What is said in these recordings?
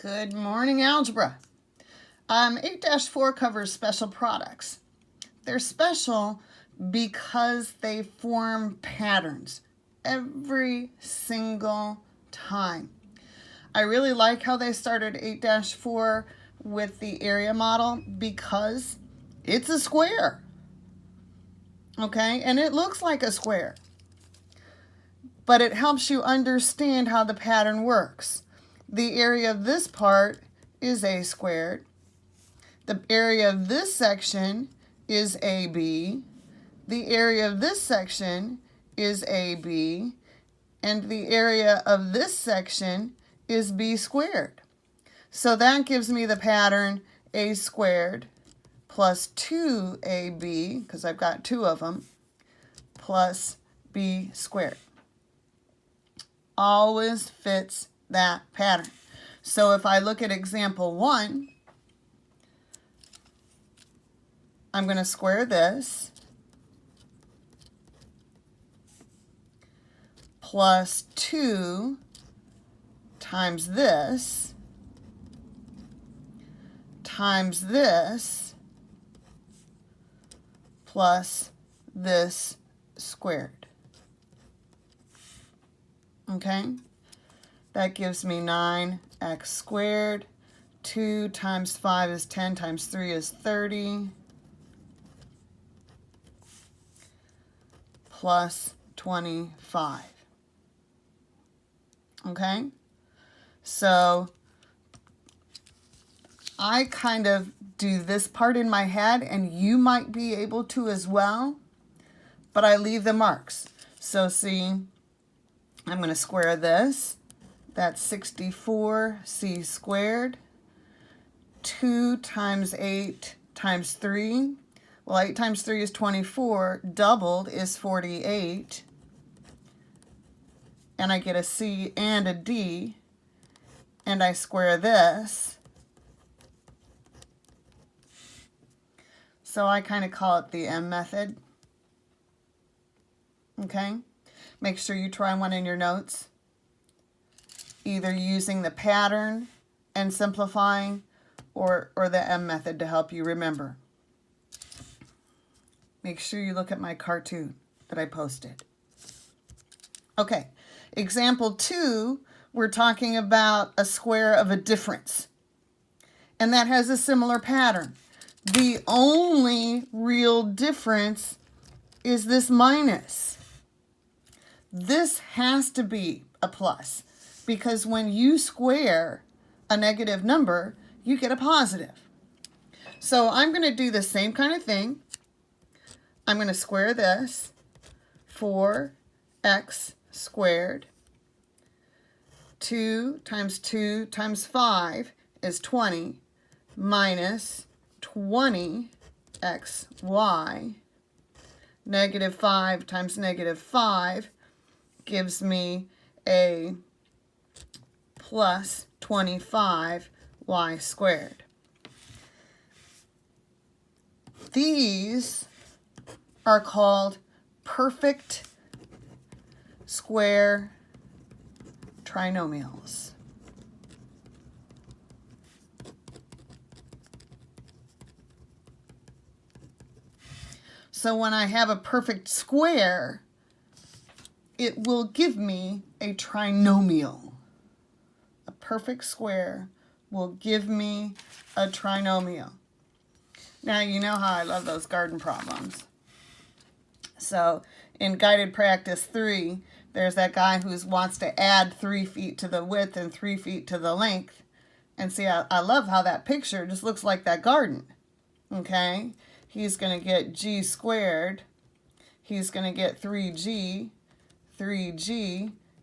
Good morning, algebra. 8-4 covers special products. They're special because they form patterns every single time. I really like how they started 8-4 with the area model because it's a square. Okay, and it looks like a square. But it helps you understand how the pattern works. The area of this part is a squared. The area of this section is AB. The area of this section is AB. And the area of this section is B squared. So that gives me the pattern A squared plus 2AB, because I've got two of them, plus B squared. Always fits that pattern. So if I look at example 1, I'm going to square this plus 2 times this times this plus this squared. Okay? That gives me 9x squared. 2 times 5 is 10 times 3 is 30. Plus 25. Okay? So I kind of do this part in my head, and you might be able to as well, but I leave the marks. So see, I'm going to square this. That's 64c squared. 2 times 8 times 3. Well, 8 times 3 is 24. Doubled is 48. And I get a C and a D. And I square this. So I kind of call it the M method. Okay? Make sure you try one in your notes. Either using the pattern and simplifying or the M method to help you remember. Make sure you look at my cartoon that I posted. Okay, example 2, we're talking about a square of a difference. And that has a similar pattern. The only real difference is this minus. This has to be a plus, because when you square a negative number, you get a positive. So I'm going to do the same kind of thing. I'm going to square this, 4x squared. 2 times 5 is 20 minus 20xy. Negative 5 times negative 5 gives me a plus 25y squared. These are called perfect square trinomials. So when I have a perfect square, it will give me a trinomial. A perfect square will give me a trinomial. Now you know how I love those garden problems. So in guided practice 3, there's that guy who wants to add 3 feet to the width and 3 feet to the length. And see, I love how that picture just looks like that garden. Okay? He's going to get g squared. He's going to get 3g,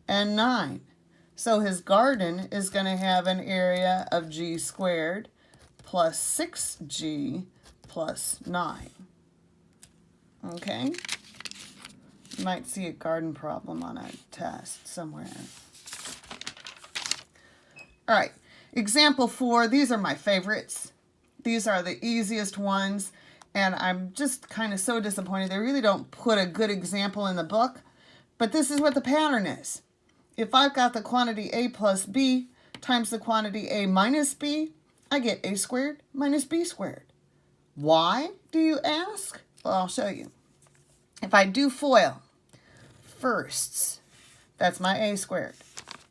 and 9. So his garden is going to have an area of g squared plus 6g plus 9. Okay? You might see a garden problem on a test somewhere. All right, example 4, these are my favorites. These are the easiest ones, and I'm just kind of so disappointed. They really don't put a good example in the book, but this is what the pattern is. If I've got the quantity A plus B, times the quantity a minus b, I get a squared minus b squared. Why, do you ask? Well, I'll show you. If I do FOIL, firsts, that's my a squared.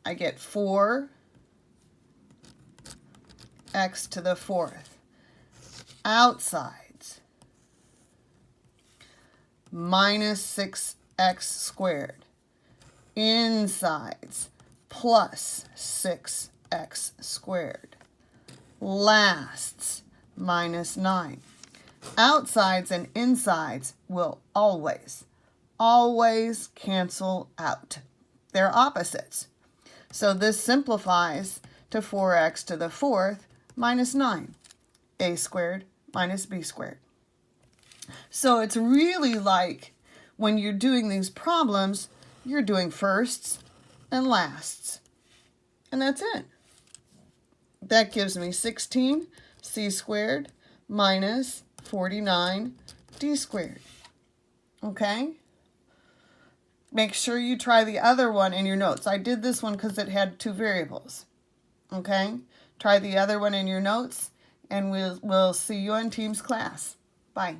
I get 4x to the 4th. Outsides, minus 6x squared. Insides, plus 6x squared. Lasts, minus 9. Outsides and insides will always cancel out. They're opposites. So this simplifies to 4x to the 4th minus 9. A squared minus b squared. So it's really like when you're doing these problems, you're doing firsts and lasts. And that's it. That gives me 16 c squared minus 49 d squared. Okay? Make sure you try the other one in your notes. I did this one because it had 2 variables. Okay? Try the other one in your notes, and we'll see you in Teams class. Bye.